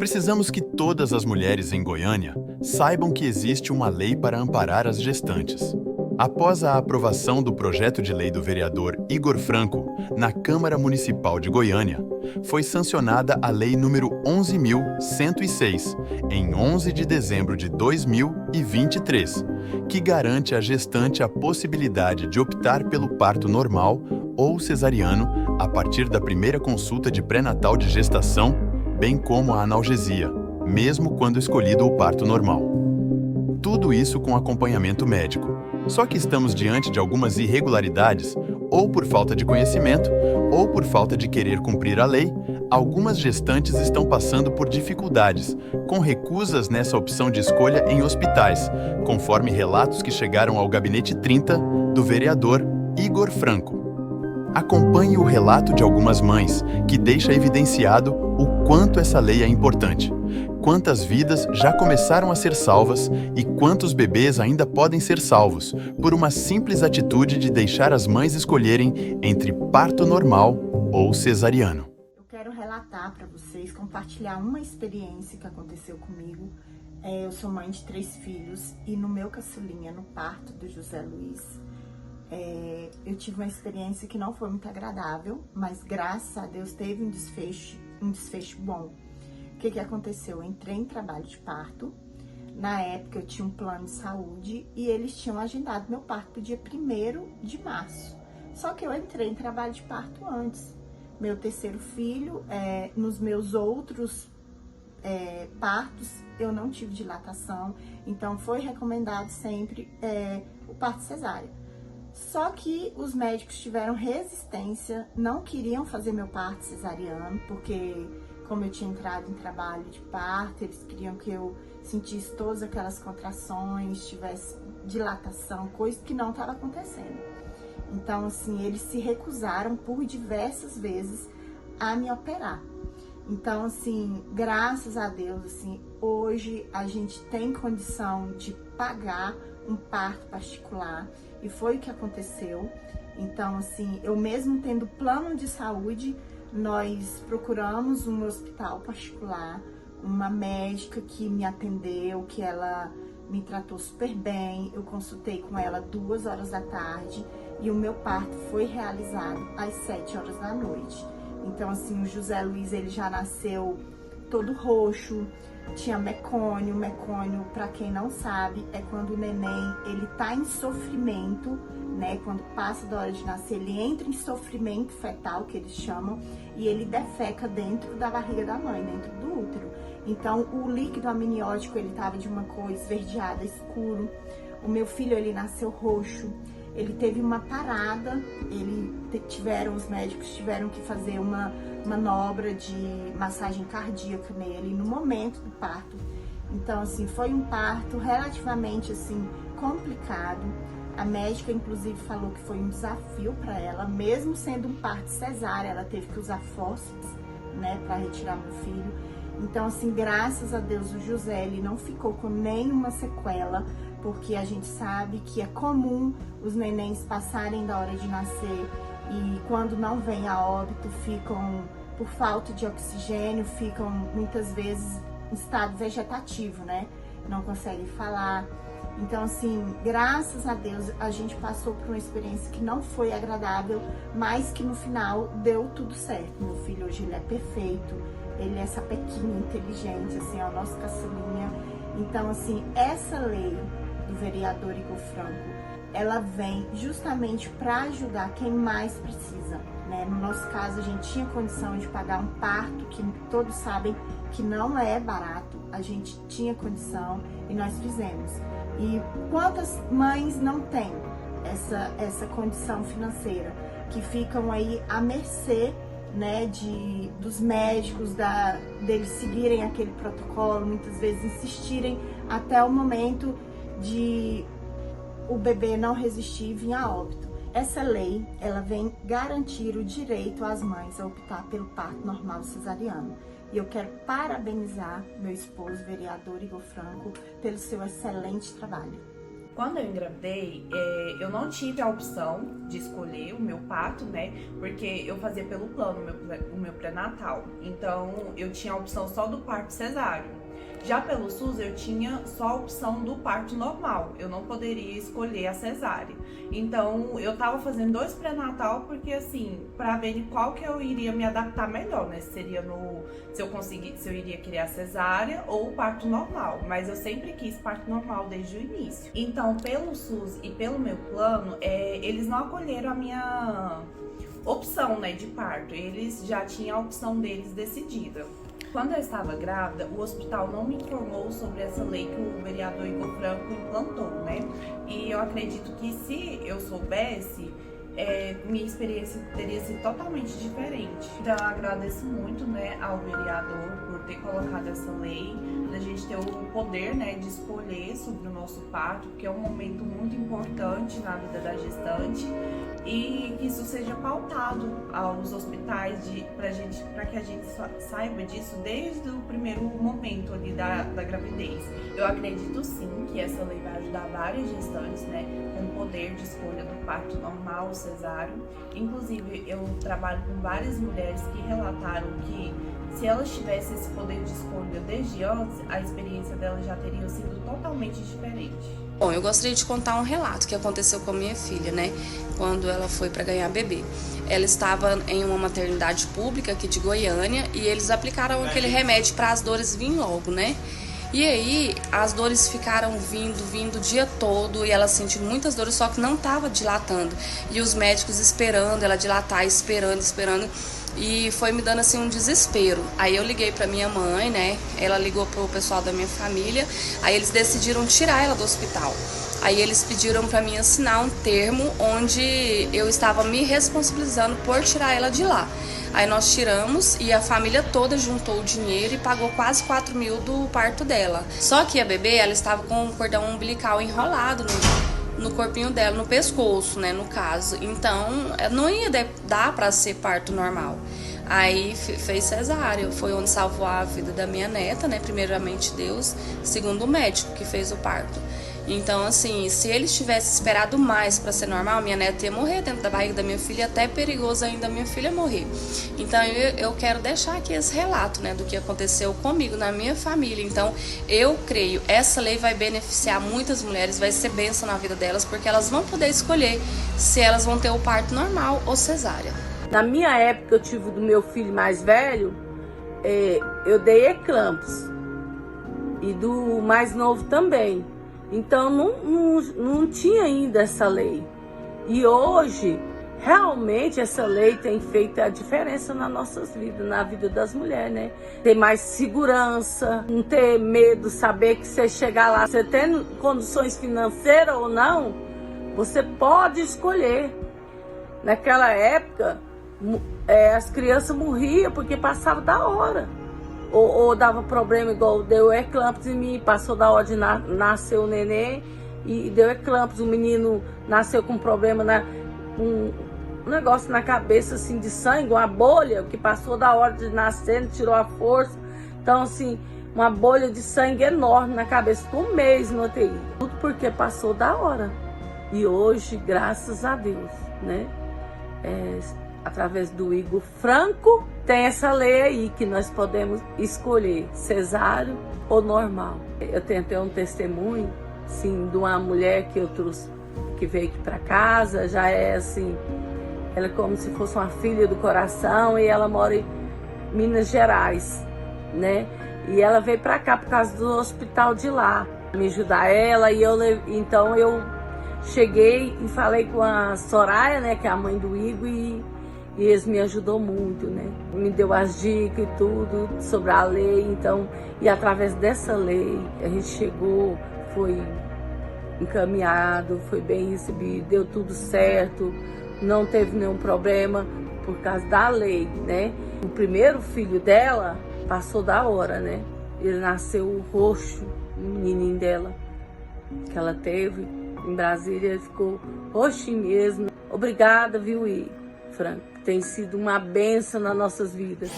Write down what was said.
Precisamos que todas as mulheres em Goiânia saibam que existe uma lei para amparar as gestantes. Após a aprovação do projeto de lei do vereador Igor Franco na Câmara Municipal de Goiânia, foi sancionada a Lei nº 11.106, em 11 de dezembro de 2023, que garante à gestante a possibilidade de optar pelo parto normal ou cesariano a partir da primeira consulta de pré-natal de gestação, bem como a analgesia, mesmo quando escolhido o parto normal. Tudo isso com acompanhamento médico. Só que estamos diante de algumas irregularidades, ou por falta de conhecimento, ou por falta de querer cumprir a lei. Algumas gestantes estão passando por dificuldades, com recusas nessa opção de escolha em hospitais, conforme relatos que chegaram ao Gabinete 30 do vereador Igor Franco. Acompanhe o relato de algumas mães, que deixa evidenciado o quanto essa lei é importante, quantas vidas já começaram a ser salvas e quantos bebês ainda podem ser salvos por uma simples atitude de deixar as mães escolherem entre parto normal ou cesariano. Eu quero relatar para vocês, compartilhar uma experiência que aconteceu comigo. Eu sou mãe de 3 filhos e no meu caçulinha, no parto do José Luiz, eu tive uma experiência que não foi muito agradável, mas graças a Deus teve um desfecho bom. O que aconteceu? Eu entrei em trabalho de parto. Na época eu tinha um plano de saúde e eles tinham agendado meu parto para o dia 1º de março. Só que eu entrei em trabalho de parto antes. Meu terceiro filho, nos meus outros partos, eu não tive dilatação, então foi recomendado sempre o parto cesáreo. Só que os médicos tiveram resistência, não queriam fazer meu parto cesariano, porque como eu tinha entrado em trabalho de parto, eles queriam que eu sentisse todas aquelas contrações, tivesse dilatação, coisa que não estava acontecendo. Então, assim, eles se recusaram por diversas vezes a me operar. Então, assim, graças a Deus, assim, hoje a gente tem condição de pagar um parto particular e foi o que aconteceu. Então, assim, eu mesmo tendo plano de saúde, nós procuramos um hospital particular, uma médica que me atendeu, que ela me tratou super bem. Eu consultei com ela 2 horas da tarde e o meu parto foi realizado às 7 horas da noite. Então, assim, o José Luiz, ele já nasceu todo roxo, tinha mecônio. Mecônio, para quem não sabe, é quando o neném, ele tá em sofrimento, né? Quando passa da hora de nascer, ele entra em sofrimento fetal, que eles chamam, e ele defeca dentro da barriga da mãe, dentro do útero. Então, o líquido amniótico, ele tava de uma cor esverdeada, escuro. O meu filho, ele nasceu roxo. Ele teve uma parada, os médicos tiveram que fazer uma manobra de massagem cardíaca nele no momento do parto. Então, assim, foi um parto relativamente, assim, complicado. A médica, inclusive, falou que foi um desafio para ela, mesmo sendo um parto cesárea, ela teve que usar fórceps, né, para retirar meu filho. Então, assim, graças a Deus, o José, ele não ficou com nenhuma sequela, porque a gente sabe que é comum os nenéns passarem da hora de nascer e quando não vem a óbito, ficam, por falta de oxigênio, ficam muitas vezes em estado vegetativo, né? Não conseguem falar. Então, assim, graças a Deus, a gente passou por uma experiência que não foi agradável, mas que no final deu tudo certo. Meu filho hoje, ele é perfeito, ele é sapequinho, inteligente, assim, é o nosso caçulinha. Então, assim, essa lei do vereador Igor Franco, ela vem justamente para ajudar quem mais precisa, né? No nosso caso, a gente tinha condição de pagar um parto, que todos sabem que não é barato, a gente tinha condição e nós fizemos. E quantas mães não têm essa condição financeira, que ficam aí à mercê, né, dos médicos, deles seguirem aquele protocolo, muitas vezes insistirem até o momento de o bebê não resistir e vir a óbito. Essa lei, ela vem garantir o direito às mães a optar pelo parto normal cesariano. E eu quero parabenizar meu esposo, vereador Igor Franco, pelo seu excelente trabalho. Quando eu engravidei, eu não tive a opção de escolher o meu parto, né? Porque eu fazia pelo plano o meu pré-natal. Então, eu tinha a opção só do parto cesáreo. Já pelo SUS, eu tinha só a opção do parto normal. Eu não poderia escolher a cesárea. Então, eu tava fazendo 2 pré-natal porque, assim, pra ver qual que eu iria me adaptar melhor, né? Seria se eu iria querer a cesárea ou o parto normal. Mas eu sempre quis parto normal desde o início. Então, pelo SUS e pelo meu plano, eles não acolheram a minha opção, né, de parto. Eles já tinham a opção deles decidida. Quando eu estava grávida, o hospital não me informou sobre essa lei que o vereador Igor Franco implantou, né? E eu acredito que se eu soubesse, minha experiência teria sido totalmente diferente. Então eu agradeço muito, né, ao vereador por ter colocado essa lei, da gente ter o poder, né, de escolher sobre o nosso parto, porque é um momento muito importante na vida da gestante, e que isso seja pautado aos hospitais para que a gente saiba disso desde o primeiro momento ali da gravidez. Eu acredito sim que essa lei vai ajudar várias gestantes, né, com o poder de escolha do parto normal ou cesáreo. Inclusive, eu trabalho com várias mulheres que relataram que se elas tivessem esse poder de escolha desde antes, a experiência delas já teria sido totalmente diferente. Bom, eu gostaria de contar um relato que aconteceu com a minha filha, né? Quando ela foi para ganhar bebê. Ela estava em uma maternidade pública aqui de Goiânia e eles aplicaram aquele remédio para as dores virem logo, né? E aí as dores ficaram vindo o dia todo e ela sentiu muitas dores, só que não estava dilatando. E os médicos esperando ela dilatar, esperando. E foi me dando assim um desespero. Aí eu liguei pra minha mãe, né? Ela ligou pro pessoal da minha família. Aí eles decidiram tirar ela do hospital. Aí eles pediram pra mim assinar um termo onde eu estava me responsabilizando por tirar ela de lá. Aí nós tiramos e a família toda juntou o dinheiro e pagou quase 4 mil do parto dela. Só que a bebê, ela estava com um cordão umbilical enrolado no corpinho dela, no pescoço, né, no caso. Então, não ia dar para ser parto normal. Aí fez cesárea, foi onde salvou a vida da minha neta, né, primeiramente Deus, segundo o médico que fez o parto. Então, assim, se eles tivessem esperado mais para ser normal, minha neta ia morrer dentro da barriga da minha filha, até perigoso ainda a minha filha morrer. Então, eu quero deixar aqui esse relato, né, do que aconteceu comigo, na minha família. Então, eu creio, essa lei vai beneficiar muitas mulheres, vai ser bênção na vida delas, porque elas vão poder escolher se elas vão ter o parto normal ou cesárea. Na minha época, eu tive do meu filho mais velho, eu dei eclampsia, e do mais novo também. Então não tinha ainda essa lei. E hoje, realmente, essa lei tem feito a diferença nas nossas vidas, na vida das mulheres, né? Ter mais segurança, não ter medo, saber que você chegar lá, você tem condições financeiras ou não, você pode escolher. Naquela época, as crianças morriam porque passavam da hora. Ou dava problema, igual deu eclampsia em mim, passou da hora de nascer o neném e deu eclampsia. O menino nasceu com problema, um negócio na cabeça assim de sangue, uma bolha que passou da hora de nascer, tirou a força. Então, assim, uma bolha de sangue enorme na cabeça, ficou um mês no UTI. Tudo porque passou da hora. E hoje, graças a Deus, né? Através do Igor Franco, tem essa lei aí que nós podemos escolher cesáreo ou normal. Eu tenho até um testemunho, assim, de uma mulher que eu trouxe, que veio aqui para casa, já é assim, ela é como se fosse uma filha do coração e ela mora em Minas Gerais, né? E ela veio para cá por causa do hospital de lá, me ajudar ela, e então eu cheguei e falei com a Soraya, né, que é a mãe do Igor, e eles me ajudou muito, né? Me deu as dicas e tudo sobre a lei, então, e através dessa lei a gente chegou, foi encaminhado, foi bem recebido, deu tudo certo, não teve nenhum problema por causa da lei, né? O primeiro filho dela passou da hora, né? Ele nasceu roxo, o menininho dela, que ela teve em Brasília, ele ficou roxinho mesmo. Obrigada, viu, Franco? Tem sido uma bênção nas nossas vidas.